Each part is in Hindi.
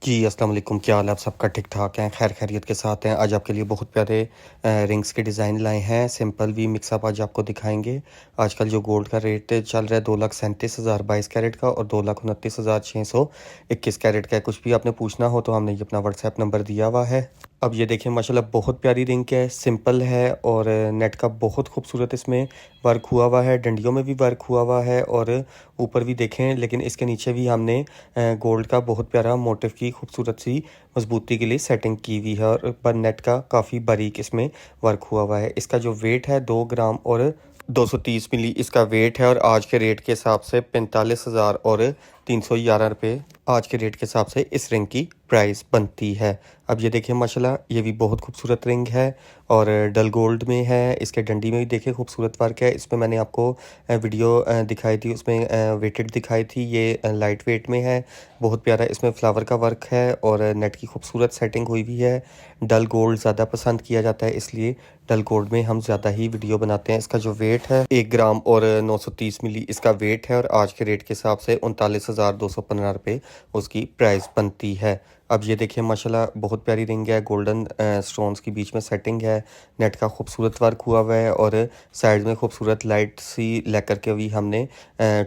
जी, अस्सलाम वालेकुम, क्या हाल है? आप सबका ठीक-ठाक हैं, खैर खैरियत के साथ हैं। आज आपके लिए बहुत प्यारे रिंग्स के डिज़ाइन लाए हैं। सिंपल वी मिक्सअप आज आपको दिखाएँगे। आजकल जो गोल्ड का रेट चल रहा है 2,37,000 22 कैरेट का और 2,29,621 कैरेट का है। कुछ भी आपने पूछना हो तो हमने ये अपना व्हाट्सएप नंबर दिया हुआ है। अब ये देखिए माशाल्लाह बहुत प्यारी रिंग है, सिंपल है और नेट का बहुत खूबसूरत इसमें वर्क हुआ हुआ है, डंडियों में भी वर्क हुआ हुआ है और ऊपर भी देखें, लेकिन इसके नीचे भी हमने गोल्ड का बहुत प्यारा मोटिफ की खूबसूरत सी मजबूती के लिए सेटिंग की हुई है और पर नेट का काफ़ी बारीक इसमें वर्क हुआ हुआ है। इसका जो वेट है 2 ग्राम और 230 मिली इसका वेट है और आज के रेट के हिसाब से 45,000 और 311 रुपये आज के रेट के हिसाब से इस रिंग की प्राइस बनती है। अब ये देखिए माशाल्लाह ये भी बहुत खूबसूरत रिंग है और डल गोल्ड में है। इसके डंडी में भी देखिए खूबसूरत वर्क है। इसमें मैंने आपको वीडियो दिखाई थी, उसमें वेटेड दिखाई थी। ये लाइट वेट में है, बहुत प्यारा इसमें फ्लावर का वर्क है और नेट की खूबसूरत सेटिंग हुई हुई है। डल गोल्ड ज़्यादा पसंद किया जाता है, इसलिए डल गोल्ड में हम ज़्यादा ही वीडियो बनाते हैं। इसका जो वेट है 1 ग्राम और 930 मिली इसका वेट है और आज के रेट के हिसाब से 39,215 रुपये उसकी प्राइस बनती है। अब ये देखिए माशाल्लाह बहुत प्यारी रिंग है, गोल्डन स्टोन्स की बीच में सेटिंग है, नेट का खूबसूरत वर्क हुआ हुआ है और साइड में खूबसूरत लाइट सी लेकर के भी हमने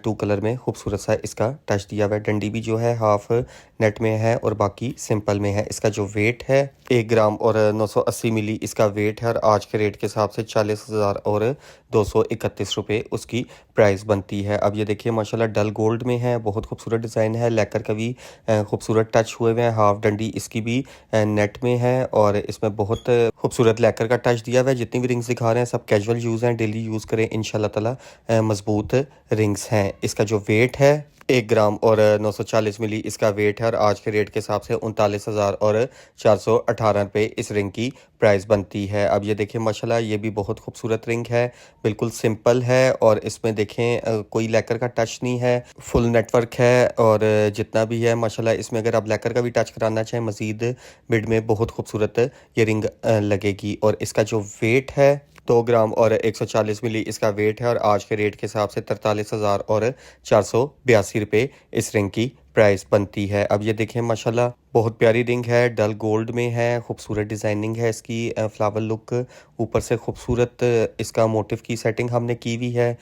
2 कलर में खूबसूरत सा इसका टच दिया हुआ है। डंडी भी जो है हाफ नेट में है और बाकी सिंपल में है। इसका जो वेट है 1 ग्राम और 980 मिली इसका वेट है और आज के रेट के हिसाब से 40,000 और 231 रुपये उसकी प्राइस बनती है। अब ये देखिए माशाल्लाह डल गोल्ड में है, बहुत खूबसूरत डिज़ाइन है, लेकर का भी खूबसूरत टच हुए हुए हैं। हाफ डंडी इसकी भी नेट में है और इसमें बहुत खूबसूरत लेकर का टच दिया हुआ है। जितनी भी रिंग्स दिखा रहे हैं सब कैजुअल यूज़ हैं, डेली यूज़ करें इंशाल्लाह ताला मजबूत रिंग्स हैं। इसका जो वेट है 1 ग्राम और 940 मिली इसका वेट है और आज के रेट के हिसाब से 39,000 और 418 रुपये इस रिंग की प्राइस बनती है। अब ये देखिए माशाल्लाह ये भी बहुत खूबसूरत रिंग है, बिल्कुल सिंपल है और इसमें देखें कोई लेकर का टच नहीं है, फुल नेटवर्क है और जितना भी है माशाल्लाह इसमें अगर आप लेकर का भी टच कराना चाहें मज़ीद मिड में बहुत खूबसूरत ये रिंग लगेगी। और इसका जो वेट है 2 ग्राम और 140 मिली इसका वेट है और आज के रेट के हिसाब से 43,000 और 482 रुपये इस रिंग की प्राइस बनती है। अब ये देखें माशाल्लाह बहुत प्यारी रिंग है, डल गोल्ड में है, खूबसूरत डिज़ाइनिंग है इसकी, फ्लावर लुक ऊपर से खूबसूरत इसका मोटिफ की सेटिंग हमने की हुई है।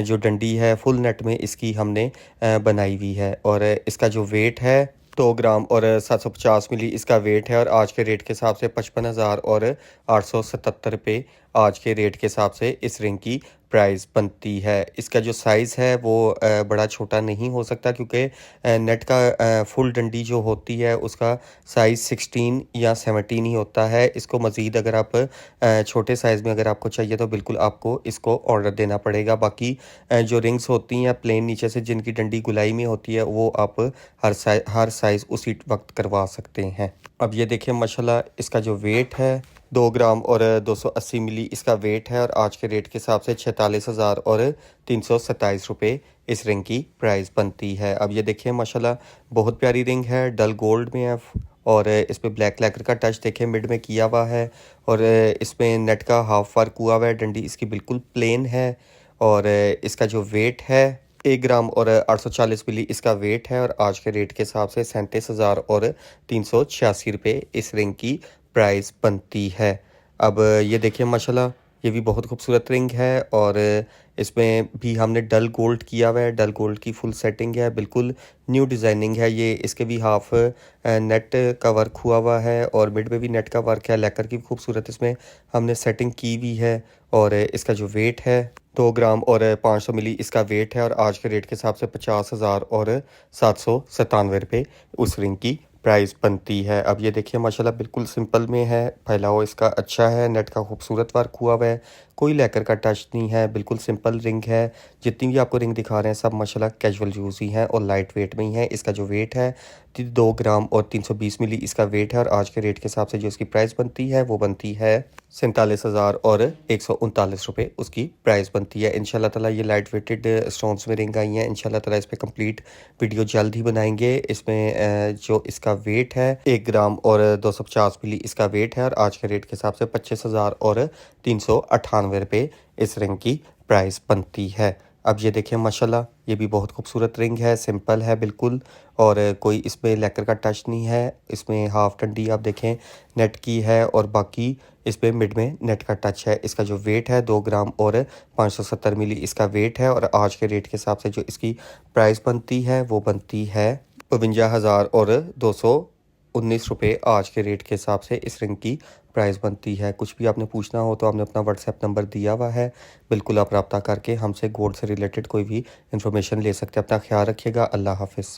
जो डंडी है फुल नेट में इसकी हमने बनाई हुई है और इसका जो वेट है 2 ग्राम और 750 मिली इसका वेट है और आज के रेट के हिसाब से 55,000 और 877 रुपये आज के रेट के हिसाब से इस रिंग की प्राइस बनती है। इसका जो साइज़ है वो बड़ा छोटा नहीं हो सकता क्योंकि नेट का फुल डंडी जो होती है उसका साइज़ 16 या 17 ही होता है। इसको मज़ीद अगर आप छोटे साइज़ में अगर आपको चाहिए तो बिल्कुल आपको इसको ऑर्डर देना पड़ेगा। बाकी जो रिंग्स होती हैं प्लेन नीचे से जिनकी डंडी गुलाई में होती है वो आप हर साइज़ उसी वक्त करवा सकते हैं। अब ये देखिए माशाल्लाह इसका जो वेट है 2 ग्राम और 280 मिली इसका वेट है और आज के रेट के हिसाब से 46,000 और 327 रुपये इस रिंग की प्राइस बनती है। अब ये देखिए माशाल्लाह बहुत प्यारी रिंग है, डल गोल्ड में है और इस पे ब्लैक लेकर का टच देखिए मिड में किया हुआ है और इसमें नेट का हाफ वर्क हुआ हुआ है। डंडी इसकी बिल्कुल प्लेन है और इसका जो वेट है 1 ग्राम और 840 मिली इसका वेट है और आज के रेट के हिसाब से 37,000 और 386 रुपये इस रिंग की प्राइस बनती है। अब ये देखिए माशाल्लाह ये भी बहुत खूबसूरत रिंग है और इसमें भी हमने डल गोल्ड किया हुआ है, डल गोल्ड की फुल सेटिंग है, बिल्कुल न्यू डिज़ाइनिंग है ये। इसके भी हाफ नेट का वर्क हुआ हुआ है और मिड में भी नेट का वर्क है, लेकर की खूबसूरत इसमें हमने सेटिंग की हुई है और इसका जो वेट है 2 ग्राम और 500 मिली इसका वेट है और आज के रेट के हिसाब से 50,000 और 797 रुपये उस रिंग की प्राइस बनती है। अब ये देखिए माशाल्लाह बिल्कुल सिंपल में है, फैलाव इसका अच्छा है, नेट का खूबसूरत वर्क हुआ हुआ है, कोई लेकर का टच नहीं है, बिल्कुल सिंपल रिंग है। जितनी भी आपको रिंग दिखा रहे हैं सब माशाल्लाह कैजुअल यूज़ ही हैं और लाइट वेट में ही है। इसका जो वेट है 2 ग्राम और 320 मिली इसका वेट है और आज के रेट के हिसाब से जो इसकी प्राइस बनती है वो बनती है 47,000 और 139 रुपये उसकी प्राइस बनती है। इंशाल्लाह ताला ये लाइट वेटेड स्टोन्स में रिंग आई हैं, इंशाल्लाह ताला इस पे कंप्लीट वीडियो जल्द ही बनाएंगे। इसमें जो इसका वेट है 1 ग्राम और 250 मिली इसका वेट है और आज के रेट के हिसाब से 25,000 और 398 रुपये इस रिंग की प्राइस बनती है। अब ये देखें माशाल्लाह, ये भी बहुत खूबसूरत रिंग है, सिंपल है बिल्कुल और कोई इसमें लैकर का टच नहीं है। इसमें हाफ डंडी आप देखें नेट की है और बाकी इस पे मिड में नेट का टच है। इसका जो वेट है 2 ग्राम और 570 मिली इसका वेट है और आज के रेट के हिसाब से जो इसकी प्राइस बनती है वो बनती है 52,000 और 219 रुपये आज के रेट के हिसाब से इस रिंग की प्राइस बनती है। कुछ भी आपने पूछना हो तो आपने अपना व्हाट्सएप नंबर दिया हुआ है, बिल्कुल आप रब्ता करके हमसे गोल्ड से रिलेटेड कोई भी इन्फॉर्मेशन ले सकते हैं। अपना ख्याल रखिएगा। अल्लाह हाफ़िज़।